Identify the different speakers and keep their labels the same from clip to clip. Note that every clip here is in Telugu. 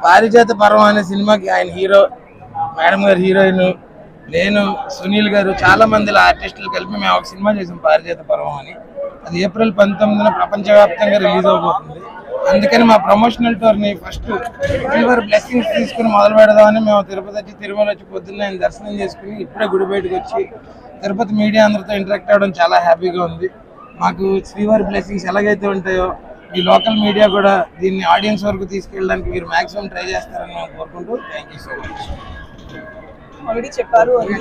Speaker 1: పారిజాత పర్వం అనే సినిమాకి ఆయన హీరో, మేడం గారు హీరోయిన్, నేను, సునీల్ గారు, చాలా మంది ఆర్టిస్టులు కలిపి మేము ఒక సినిమా చేసాం పారిజాత పర్వం అని. అది ఏప్రిల్ 19న ప్రపంచవ్యాప్తంగా రిలీజ్ అవబోతుంది. అందుకని మా ప్రమోషనల్ టూర్ని ఫస్ట్ సిల్వర్ బ్లెస్సింగ్స్ తీసుకుని మొదలు పెడదామని మేము తిరుపతి వచ్చి, తిరుమల వచ్చి పొద్దున్న ఆయన దర్శనం చేసుకుని ఇప్పుడే గుడి బయటకు వచ్చి తిరుపతి మీడియా అందరితో ఇంటరాక్ట్ అవ్వడం చాలా హ్యాపీగా ఉంది. మాకు శ్రీవారి బ్లెస్సింగ్స్ ఎలాగైతే ఉంటాయో ఈ లోకల్ మీడియా కూడా దీన్ని ఆడియన్స్ వరకు తీసుకెళ్ళడానికి మీరు మాక్సిమం ట్రై చేస్తారని మేము కోరుకుంటూ thank you so much.
Speaker 2: Already చెప్పారు అది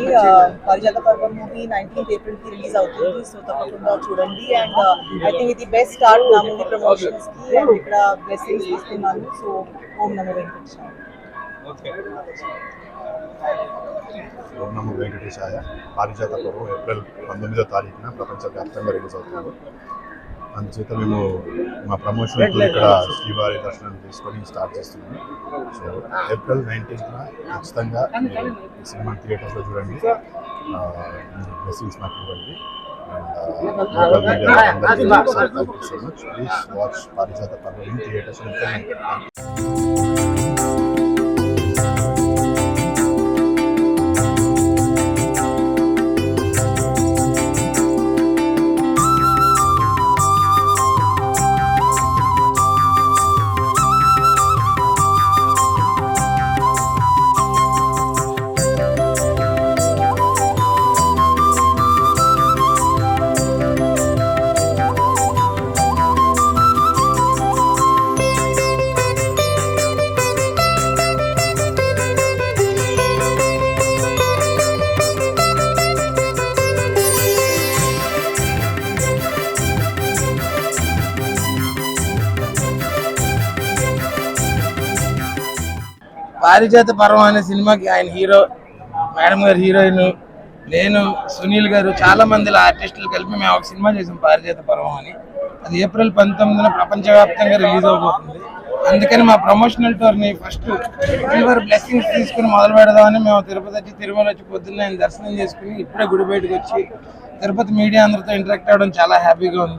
Speaker 2: పారిజాత పర్వం మూవీ 19th April కి రిలీజ్ అవుతుంది. సో తప్పకుండా చూడండి. అండ్ ఐ థింక్ ఇది బెస్ట్ స్టార్ట్ నా మూవీ ప్రమోషన్స్ కి. అండ్ ఇక్కడ బ్లెస్సింగ్స్ తీసుకున్నాను. సో ఓం నమో వెంకటేశాయ.
Speaker 3: ఓం నమో వెంకటేశాయ. పారిజాత పర్వం ఏప్రిల్ 19వ తారీఖున ప్రపంచవ్యాప్తంగా రిలీజ్ అవుతుంది. అందుచేత మేము మా ప్రమోషన్ ఇక్కడ శ్రీవారి దర్శనం తీసుకొని స్టార్ట్ చేస్తున్నాము. సో ఏప్రిల్ 19న ఖచ్చితంగా ఈ సినిమా థియేటర్లో చూడండి. బ్లెస్సింగ్స్ మాకు ఇవ్వండి. Local media thank you so much. Please watch పారిజాత పర్వం ఇన్ థియేటర్స్.
Speaker 1: పారిజాత పర్వం అనే సినిమాకి ఆయన హీరో, మేడం గారు హీరోయిన్, నేను, సునీల్ గారు, చాలా మంది ఆర్టిస్టులు కలిపి మేము ఒక సినిమా చేసాం పారిజాత పర్వం అని. అది ఏప్రిల్ 19న ప్రపంచవ్యాప్తంగా రిలీజ్ అవబోతుంది. అందుకని మా ప్రమోషనల్ టూర్ని ఫస్ట్ సిల్వర్ బ్లెస్సింగ్స్ తీసుకుని మొదలు పెడదామని మేము తిరుపతి వచ్చి, తిరుమల వచ్చి పొద్దున్న ఆయన దర్శనం చేసుకుని ఇప్పుడే గుడి బయటకు వచ్చి తిరుపతి మీడియా అందరితో ఇంటరాక్ట్ అవ్వడం చాలా హ్యాపీగా ఉంది.